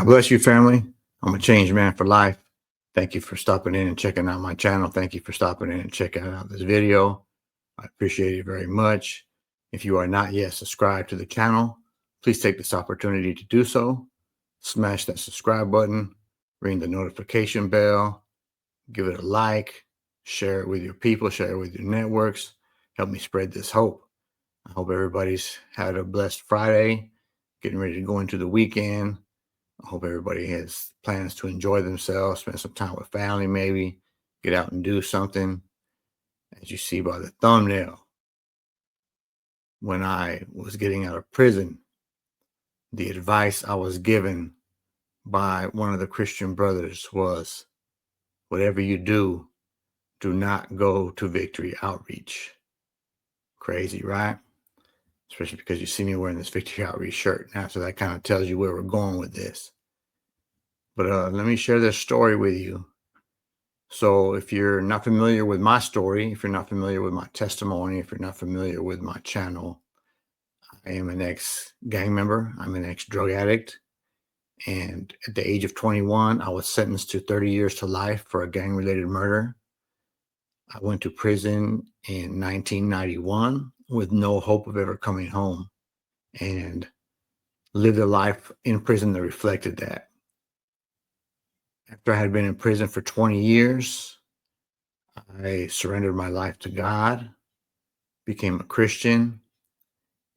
God bless you, family. I'm a changed man for life. Thank you for stopping in and checking out my channel. Thank you for stopping in and checking out this video. I appreciate it very much. If you are not yet subscribed to the channel, please take this opportunity to do so. Smash that subscribe button, ring the notification bell, give it a like, share it with your people, share it with your networks. Help me spread this hope. I hope everybody's had a blessed Friday, getting ready to go into the weekend. I hope everybody has plans to enjoy themselves, spend some time with family, maybe get out and do something. As you see by the thumbnail, when I was getting out of prison, the advice I was given by one of the Christian brothers was, whatever you do, do not go to Victory Outreach. Crazy, right? Especially because you see me wearing this Victory Outreach shirt now, so that kind of tells you where we're going with this. But let me share this story with you. So if you're not familiar with my story, if you're not familiar with my testimony, if you're not familiar with my channel, I am an ex-gang member. I'm an ex-drug addict. And at the age of 21, I was sentenced to 30 years to life for a gang-related murder. I went to prison in 1991 with no hope of ever coming home, and lived a life in prison that reflected that. After I had been in prison for 20 years, I surrendered my life to God, became a Christian,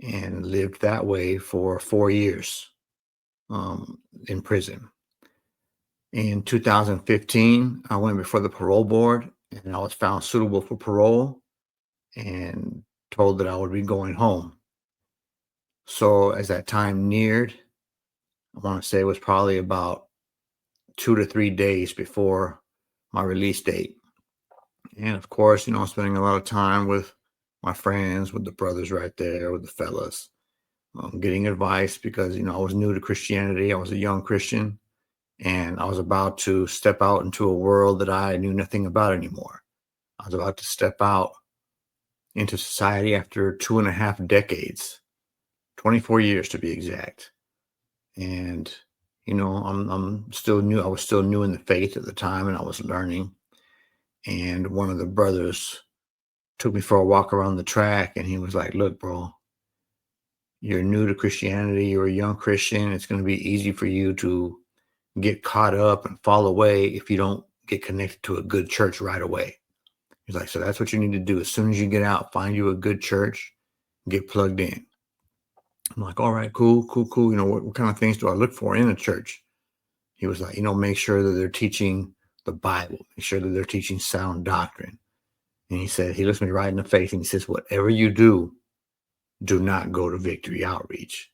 and lived that way for 4 years in prison. In 2015, I went before the parole board and I was found suitable for parole and told that I would be going home. So as that time neared, I want to say it was probably about 2 to 3 days before my release date. And of course, I'm spending a lot of time with my friends, with the brothers right there, with the fellas, getting advice because, I was new to Christianity. I was a young Christian, and I was about to step out into a world that I knew nothing about anymore. I was about to step out into society after 2.5 decades, 24 years to be exact. And, I'm still new. I was still new in the faith at the time, and I was learning. And one of the brothers took me for a walk around the track, and he was like, look, bro, you're new to Christianity. You're a young Christian. It's going to be easy for you to get caught up and fall away if you don't get connected to a good church right away. He's like, so that's what you need to do. As soon as you get out, find you a good church, get plugged in. I'm like, all right, cool. What kind of things do I look for in a church? He was like, make sure that they're teaching the Bible, make sure that they're teaching sound doctrine. And he said, he looks me right in the face and he says, whatever you do not go to Victory Outreach.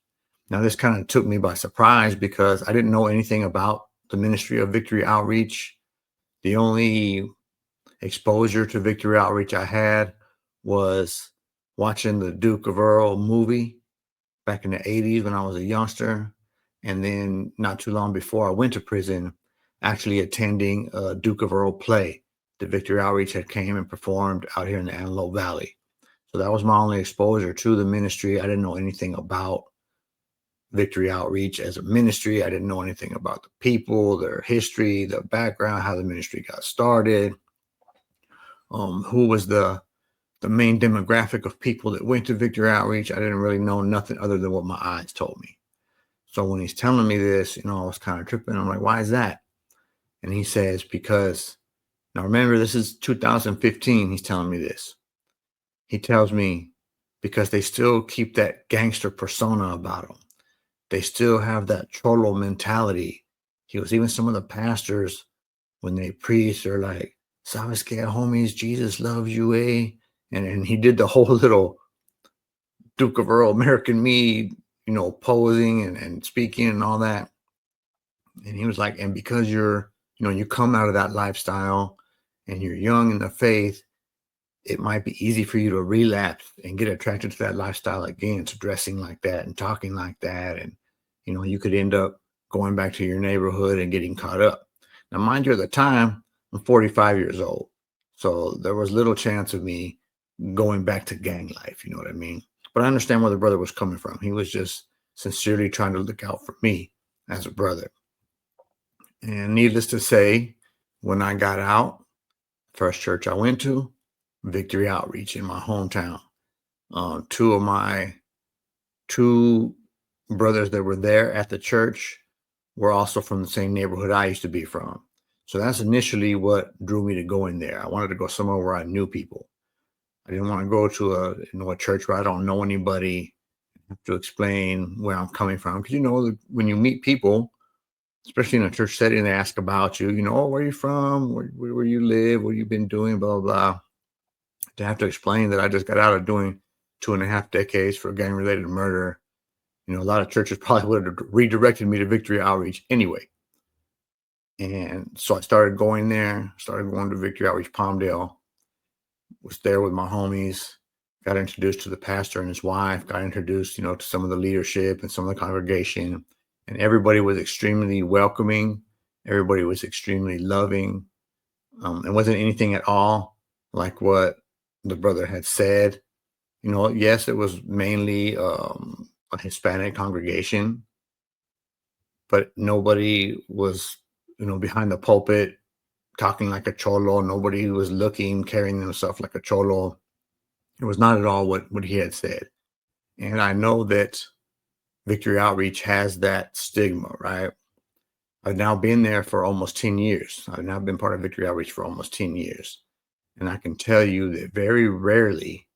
Now, this kind of took me by surprise because I didn't know anything about the ministry of Victory Outreach. The only exposure to Victory Outreach I had was watching the Duke of Earl movie back in the 80s when I was a youngster. And then not too long before I went to prison, actually attending a Duke of Earl play that Victory Outreach had came and performed out here in the Antelope Valley. So that was my only exposure to the ministry. I didn't know anything about Victory Outreach as a ministry. I didn't know anything about the people, their history, the background, how the ministry got started, who was the main demographic of people that went to Victory Outreach. I didn't really know nothing other than what my eyes told me. So when he's telling me this, I was kind of tripping. I'm like, why is that? And he says, because now remember, this is 2015. He's telling me this. He tells me because they still keep that gangster persona about them. They still have that cholo mentality. He goes, even some of the pastors, when they preach, they're like, "Sabes que, homies, Jesus loves you, eh?" And he did the whole little Duke of Earl, American Me, posing and speaking and all that. And he was like, and because you're, you come out of that lifestyle and you're young in the faith, it might be easy for you to relapse and get attracted to that lifestyle again, to dressing like that and talking like that. And, you could end up going back to your neighborhood and getting caught up. Now, mind you, at the time, I'm 45 years old. So there was little chance of me going back to gang life. You know what I mean? But I understand where the brother was coming from. He was just sincerely trying to look out for me as a brother. And needless to say, when I got out, first church I went to, Victory Outreach in my hometown. Two of my two brothers that were there at the church were also from the same neighborhood I used to be from. So that's initially what drew me to go in there. I wanted to go somewhere where I knew people. I didn't want to go to a church where I don't know anybody, have to explain where I'm coming from. Because when you meet people, especially in a church setting, they ask about you. Oh, where are you from? Where you live? What you been doing? Blah blah blah. To have to explain that I just got out of doing 2.5 decades for gang-related murder. A lot of churches probably would have redirected me to Victory Outreach anyway. And so I started going there, started going to Victory Outreach Palmdale, was there with my homies, got introduced to the pastor and his wife, got introduced, to some of the leadership and some of the congregation. And everybody was extremely welcoming. Everybody was extremely loving. It wasn't anything at all like what the brother had said. Yes, it was mainly a Hispanic congregation, but nobody was, behind the pulpit talking like a cholo. Nobody was carrying themselves like a cholo. It was not at all what he had said. And I know that Victory Outreach has that stigma, right? I've now been there for almost 10 years. I've now been part of Victory Outreach for almost 10 years. And I can tell you that very rarely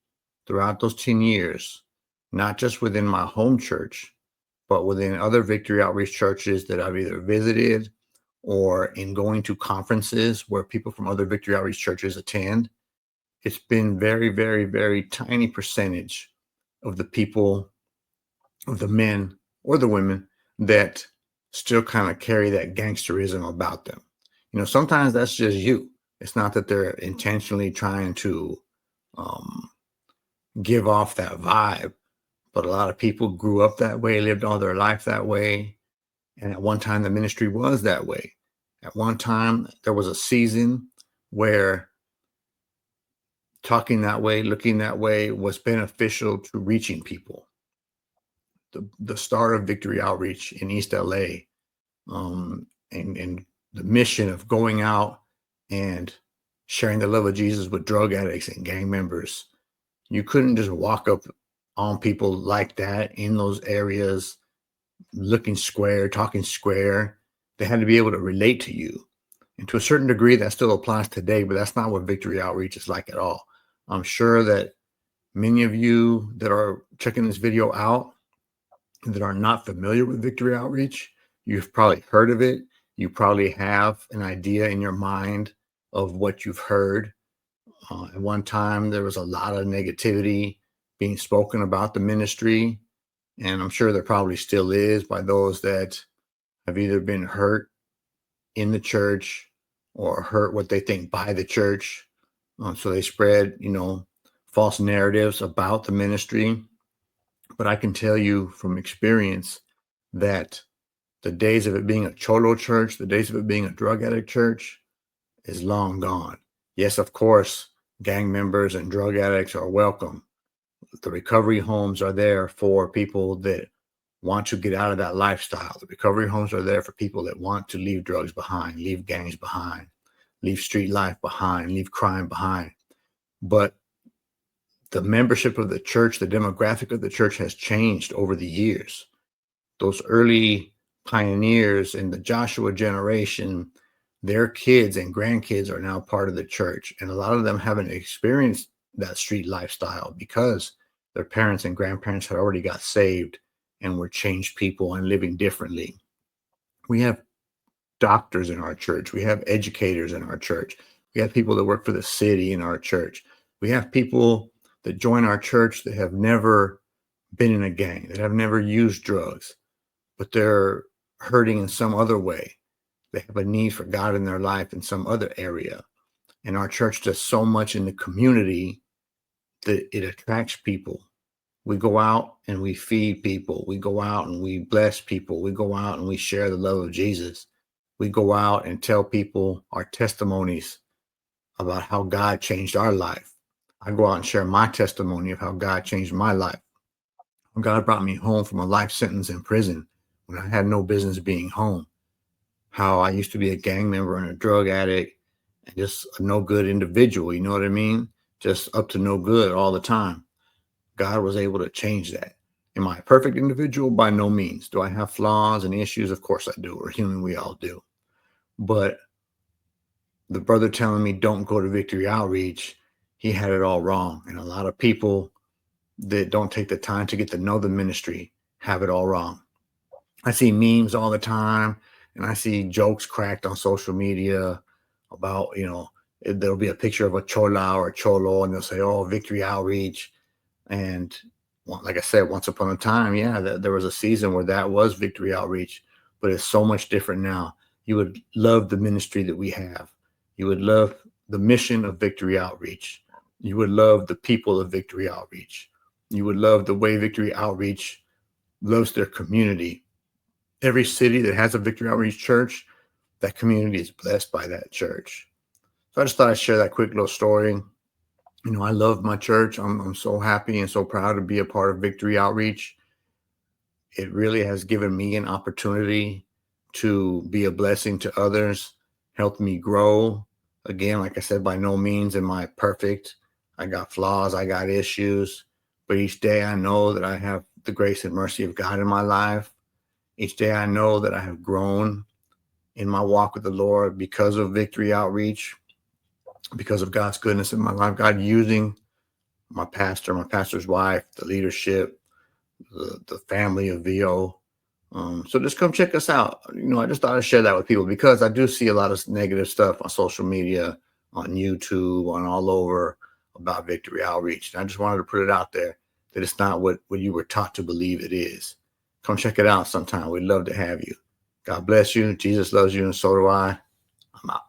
throughout those 10 years, not just within my home church, but within other Victory Outreach churches that I've either visited or in going to conferences where people from other Victory Outreach churches attend, it's been very, very, very tiny percentage of the people, of the men or the women that still kind of carry that gangsterism about them. Sometimes that's just you. It's not that they're intentionally trying to give off that vibe, but a lot of people grew up that way, lived all their life that way. And at one time, the ministry was that way. At one time, there was a season where talking that way, looking that way was beneficial to reaching people. The start of Victory Outreach in East LA, and the mission of going out and sharing the love of Jesus with drug addicts and gang members. You couldn't just walk up on people like that in those areas, looking square, talking square. They had to be able to relate to you. And to a certain degree, that still applies today, but that's not what Victory Outreach is like at all. I'm sure that many of you that are checking this video out that are not familiar with Victory Outreach, you've probably heard of it. You probably have an idea in your mind of what you've heard. At one time, there was a lot of negativity being spoken about the ministry. And I'm sure there probably still is by those that have either been hurt in the church or hurt what they think by the church. So they spread, false narratives about the ministry. But I can tell you from experience that the days of it being a cholo church, the days of it being a drug addict church is long gone. Yes, of course, gang members and drug addicts are welcome. The recovery homes are there for people that want to get out of that lifestyle. The recovery homes are there for people that want to leave drugs behind, leave gangs behind, leave street life behind, leave crime behind. But the membership of the church, the demographic of the church has changed over the years. Those early pioneers in the Joshua generation, their kids and grandkids are now part of the church. And a lot of them haven't experienced that street lifestyle because their parents and grandparents had already got saved and were changed people and living differently. We have doctors in our church. We have educators in our church. We have people that work for the city in our church. We have people that join our church that have never been in a gang, that have never used drugs, but they're hurting in some other way. They have a need for God in their life in some other area. And our church does so much in the community that it attracts people. We go out and we feed people. We go out and we bless people. We go out and we share the love of Jesus. We go out and tell people our testimonies about how God changed our life. I go out and share my testimony of how God changed my life. God brought me home from a life sentence in prison when I had no business being home. how I used to be a gang member and a drug addict and just a no good individual. You know what I mean? Just up to no good all the time. God was able to change that. Am I a perfect individual? By no means. Do I have flaws and issues? Of course I do. We're human. We all do. But the brother telling me don't go to Victory Outreach, he had it all wrong. And a lot of people that don't take the time to get to know the ministry have it all wrong. I see memes all the time, and I see jokes cracked on social media about, there'll be a picture of a chola or a cholo, and they'll say, oh, Victory Outreach. And like I said, once upon a time, yeah, there was a season where that was Victory Outreach, but it's so much different now. You would love the ministry that we have. You would love the mission of Victory Outreach. You would love the people of Victory Outreach. You would love the way Victory Outreach loves their community. Every city that has a Victory Outreach church, that community is blessed by that church. So I just thought I'd share that quick little story. I love my church. I'm so happy and so proud to be a part of Victory Outreach. It really has given me an opportunity to be a blessing to others, helped me grow. Again, like I said, by no means am I perfect. I got flaws, I got issues, but each day I know that I have the grace and mercy of God in my life. Each day I know that I have grown in my walk with the Lord because of Victory Outreach, because of God's goodness in my life, God using my pastor, my pastor's wife, the leadership, the family of VO. So just come check us out. I just thought I'd share that with people because I do see a lot of negative stuff on social media, on YouTube, on all over about Victory Outreach. And I just wanted to put it out there that it's not what you were taught to believe it is. Come check it out sometime. We'd love to have you. God bless you. Jesus loves you, and so do I. I'm out.